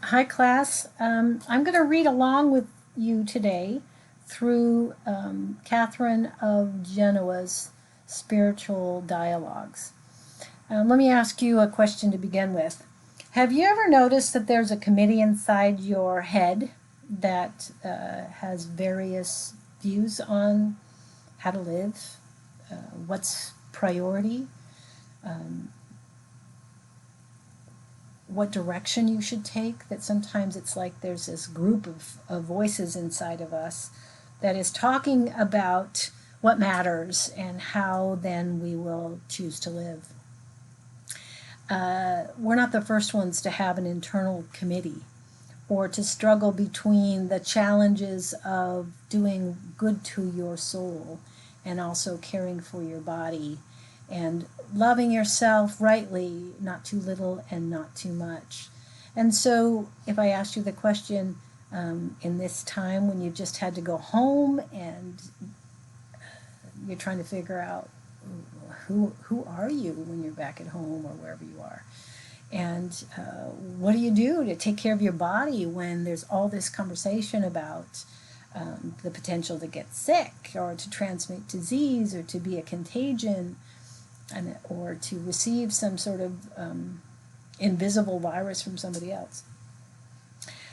Hi, class. I'm going to read along with you today through Catherine of Genoa's spiritual dialogues. Let me ask you a question to begin with. Have you ever noticed that there's a committee inside your head that has various views on how to live, what's priority, um, what direction you should take? That sometimes it's like there's this group of voices inside of us that is talking about what matters and how then we will choose to live. We're not the first ones to have an internal committee or to struggle between the challenges of doing good to your soul and also caring for your body and loving yourself rightly, not too little and not too much. And so, if I asked you the question in this time when you just had to go home and you're trying to figure out who are you when you're back at home or wherever you are, and what do you do to take care of your body when there's all this conversation about the potential to get sick or to transmit disease or to be a contagion or to receive some sort of invisible virus from somebody else?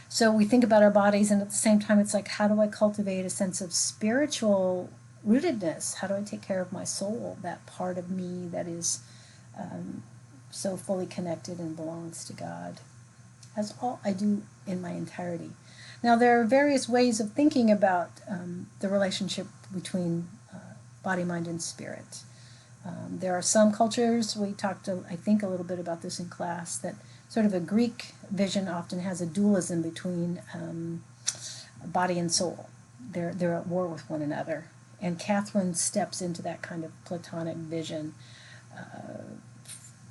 So we think about our bodies, and at the same time, it's like, how do I cultivate a sense of spiritual rootedness? How do I take care of my soul, that part of me that is so fully connected and belongs to God? That's all I do in my entirety. Now, there are various ways of thinking about the relationship between body, mind, and spirit. There are some cultures, we talked, I think, a little bit about this in class, that sort of a Greek vision often has a dualism between body and soul. They're at war with one another. And Catherine steps into that kind of Platonic vision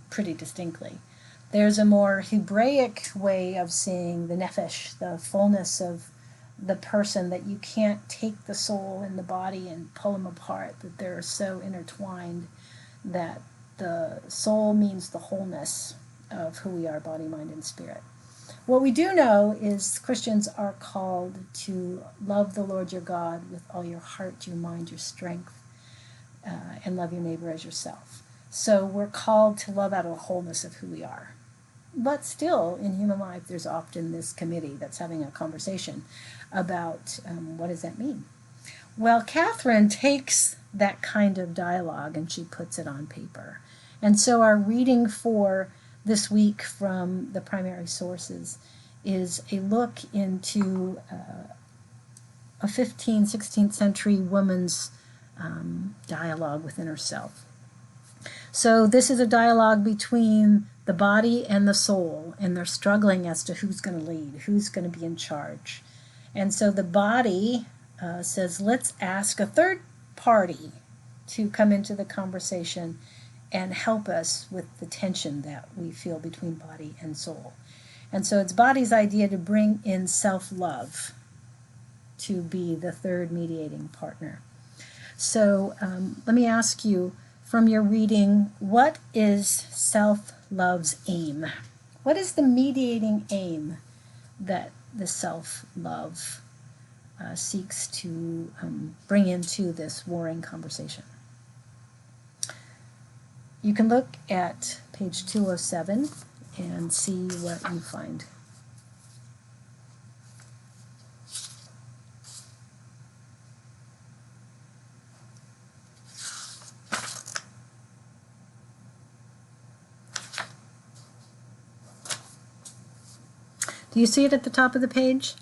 pretty distinctly. There's a more Hebraic way of seeing the nephesh, the fullness of the person, that you can't take the soul and the body and pull them apart, that they're so intertwined that the soul means the wholeness of who we are, body, mind, and spirit. What we do know is Christians are called to love the Lord your God with all your heart, your mind, your strength, and love your neighbor as yourself. So we're called to love out of the wholeness of who we are. But still, in human life, there's often this committee that's having a conversation about what does that mean? Well, Catherine takes that kind of dialogue and she puts it on paper. And so our reading for this week from the primary sources is a look into a 15th, 16th century woman's dialogue within herself. So this is a dialogue between the body and the soul, and they're struggling as to who's going to lead, who's going to be in charge. And so the body says, let's ask a third party to come into the conversation and help us with the tension that we feel between body and soul. And so it's body's idea to bring in self-love to be the third mediating partner. So let me ask you, from your reading, what is self-love's aim? What is the mediating aim that the self-love seeks to bring into this warring conversation? You can look at page 207 and see what you find. Do you see it at the top of the page?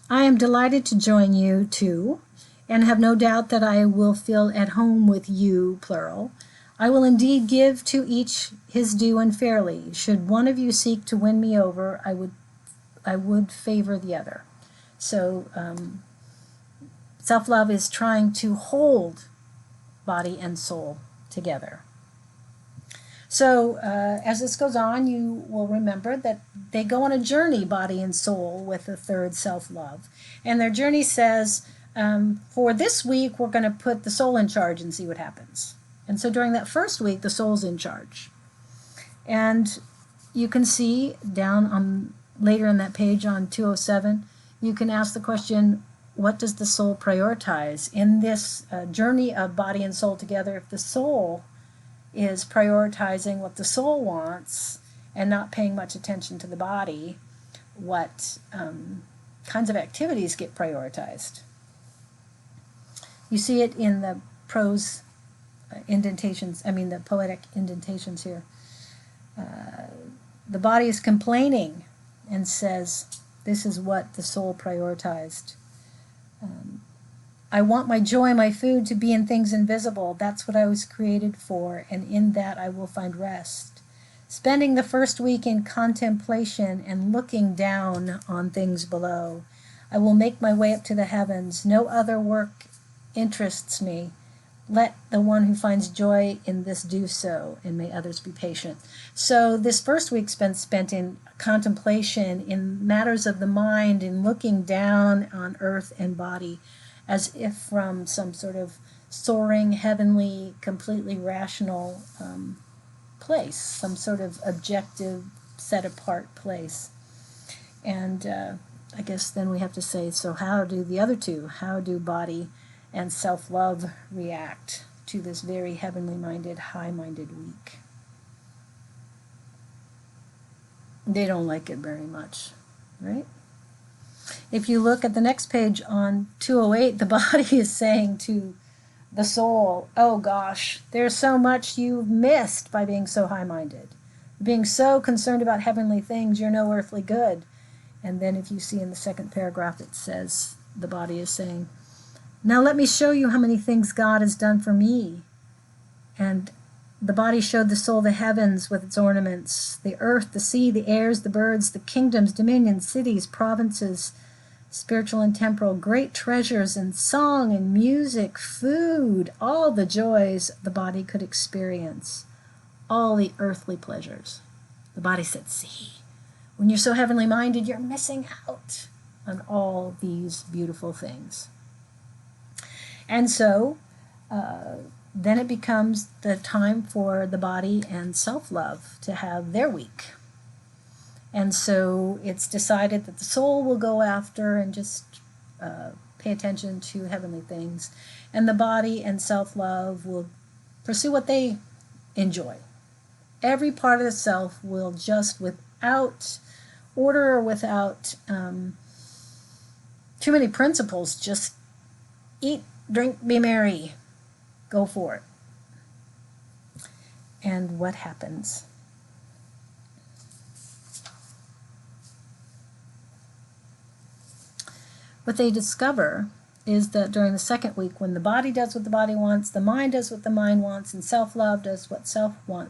I am delighted to join you too, and have no doubt that I will feel at home with you, plural. I will indeed give to each his due and fairly. Should one of you seek to win me over, I would favor the other. So self-love is trying to hold body and soul together. So as this goes on, you will remember that they go on a journey, body and soul, with the third self-love. And their journey says, for this week, we're going to put the soul in charge and see what happens. And so during that first week, the soul's in charge. And you can see down on later in that page on 207, you can ask the question, what does the soul prioritize? In this journey of body and soul together, if the soul is prioritizing what the soul wants and not paying much attention to the body, what kinds of activities get prioritized? You see it in the prose indentations, the poetic indentations here. The body is complaining and says, this is what the soul prioritized. I want my joy, my food, to be in things invisible. That's what I was created for, and in that I will find rest. Spending the first week in contemplation and looking down on things below. I will make my way up to the heavens. No other work interests me. Let the one who finds joy in this do so, and may others be patient. So this first week's been spent in contemplation, in matters of the mind, in looking down on earth and body, as if from some sort of soaring, heavenly, completely rational place, some sort of objective, set-apart place. And I guess then we have to say, so how do the other two, how do body and self-love react to this very heavenly-minded, high-minded week? They don't like it very much, right? If you look at the next page on 208, the body is saying to the soul, oh gosh, there's so much you've missed by being so high-minded. Being so concerned about heavenly things, you're no earthly good. And then if you see in the second paragraph, it says, the body is saying, now let me show you how many things God has done for me. And the body showed the soul the heavens with its ornaments, the earth, the sea, the airs, the birds, the kingdoms, dominions, cities, provinces, spiritual and temporal, great treasures in song and music, food, all the joys the body could experience, all the earthly pleasures. The body said, see, when you're so heavenly minded, you're missing out on all these beautiful things. And so then it becomes the time for the body and self-love to have their week. And so it's decided that the soul will go after and just pay attention to heavenly things, and the body and self-love will pursue what they enjoy. Every part of the self will just, without order or without too many principles, just eat, drink, be merry, go for it. And what happens? What they discover is that during the second week, when the body does what the body wants, the mind does what the mind wants, and self-love does what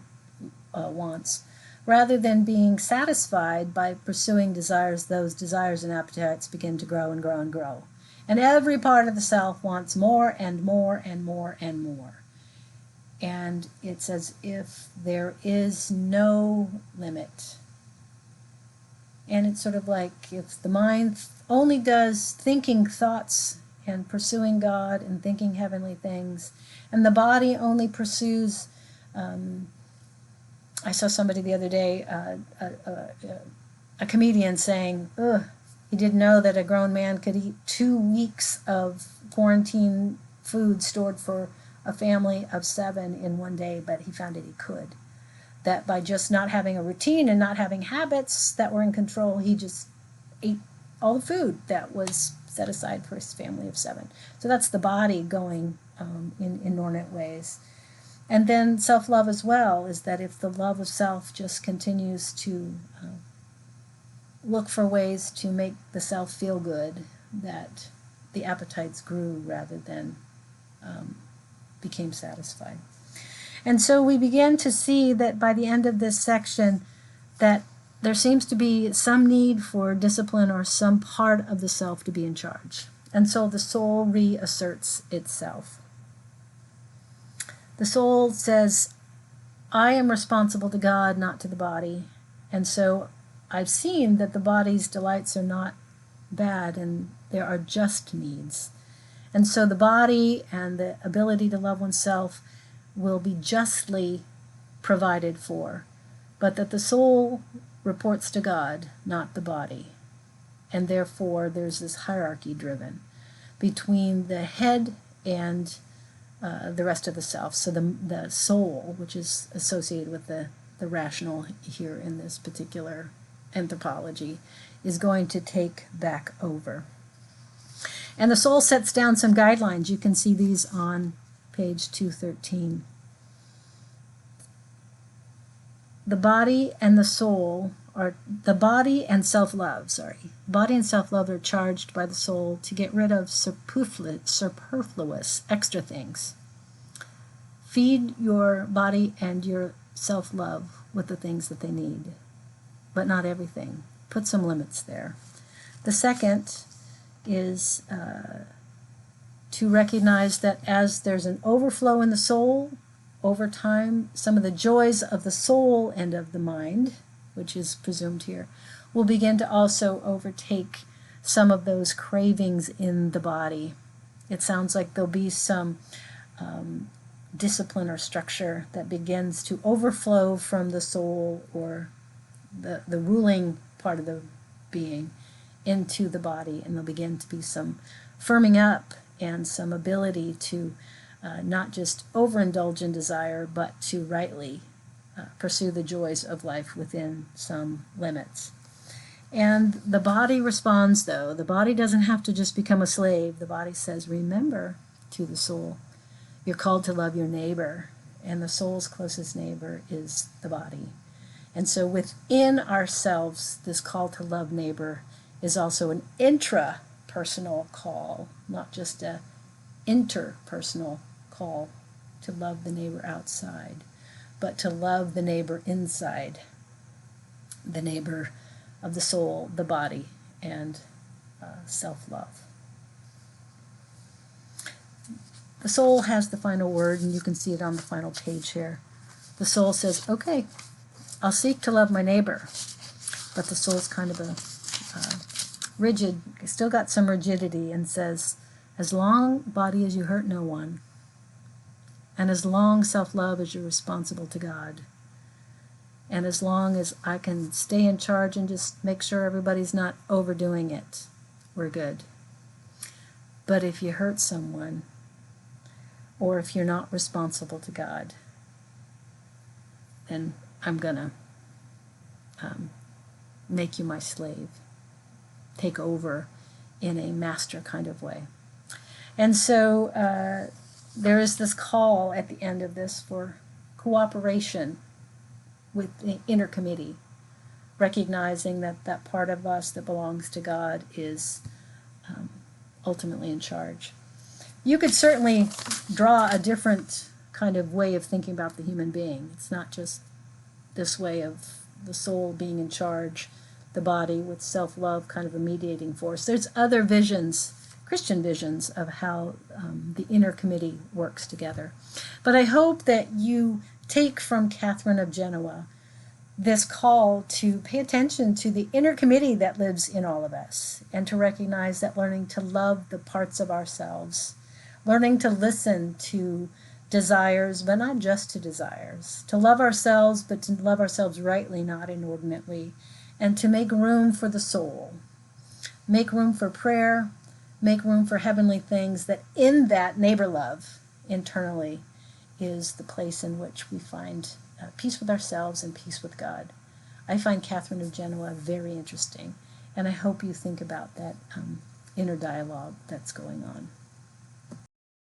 wants, rather than being satisfied by pursuing desires, those desires and appetites begin to grow and grow and grow. And every part of the self wants more and more and more and more. And it's as if there is no limit. And it's sort of like if the mind only does thinking thoughts and pursuing God and thinking heavenly things, and the body only pursues, I saw somebody the other day, a comedian saying, he didn't know that a grown man could eat 2 weeks of quarantine food stored for a family of 7 in one day, but he found that he could. That by just not having a routine and not having habits that were in control, he just ate all the food that was set aside for his family of 7. So that's the body going in inordinate ways. And then self-love as well is that if the love of self just continues to look for ways to make the self feel good, that the appetites grew rather than became satisfied. And so we begin to see that by the end of this section that there seems to be some need for discipline or some part of the self to be in charge. And so the soul reasserts itself. The soul says, I am responsible to God, not to the body. And so I've seen that the body's delights are not bad and there are just needs. And so the body and the ability to love oneself will be justly provided for, but that the soul reports to God, not the body. And therefore, there's this hierarchy driven between the head and the rest of the self. So the soul, which is associated with the rational here in this particular anthropology, is going to take back over. And the soul sets down some guidelines. You can see these on page 213. The body and the soul are, the body and self-love, body and self-love are charged by the soul to get rid of superfluous extra things. Feed your body and your self-love with the things that they need, but not everything. Put some limits there. The second is to recognize that as there's an overflow in the soul, over time, some of the joys of the soul and of the mind, which is presumed here, will begin to also overtake some of those cravings in the body. It sounds like there'll be some discipline or structure that begins to overflow from the soul or the ruling part of the being into the body, and there'll begin to be some firming up and some ability to not just overindulge in desire, but to rightly pursue the joys of life within some limits. And the body responds, though. The body doesn't have to just become a slave. The body says, remember, to the soul, you're called to love your neighbor, and the soul's closest neighbor is the body. And so within ourselves, this call to love neighbor is also an intrapersonal call, not just a interpersonal call to love the neighbor outside, but to love the neighbor inside, the neighbor of the soul, the body, and self-love. The soul has the final word, and you can see it on the final page here. The soul says, okay, I'll seek to love my neighbor, but the soul's kind of a rigid, still got some rigidity, and says, as long, body, as you hurt no one, and as long, self-love, as you're responsible to God, and as long as I can stay in charge and just make sure everybody's not overdoing it, we're good. But if you hurt someone, or if you're not responsible to God, then I'm gonna make you my slave, take over in a master kind of way. And so there is this call at the end of this for cooperation with the inner committee, recognizing that that part of us that belongs to God is ultimately in charge. You could certainly draw a different kind of way of thinking about the human being. It's not just this way of the soul being in charge, the body with self-love kind of a mediating force. There's other visions, Christian visions, of how the inner committee works together. But I hope that you take from Catherine of Genoa this call to pay attention to the inner committee that lives in all of us, and to recognize that learning to love the parts of ourselves, learning to listen to desires, but not just to desires, to love ourselves, but to love ourselves rightly, not inordinately, and to make room for the soul, make room for prayer, make room for heavenly things, that in that neighbor love internally is the place in which we find peace with ourselves and peace with God. I find Catherine of Genoa very interesting, and I hope you think about that inner dialogue that's going on.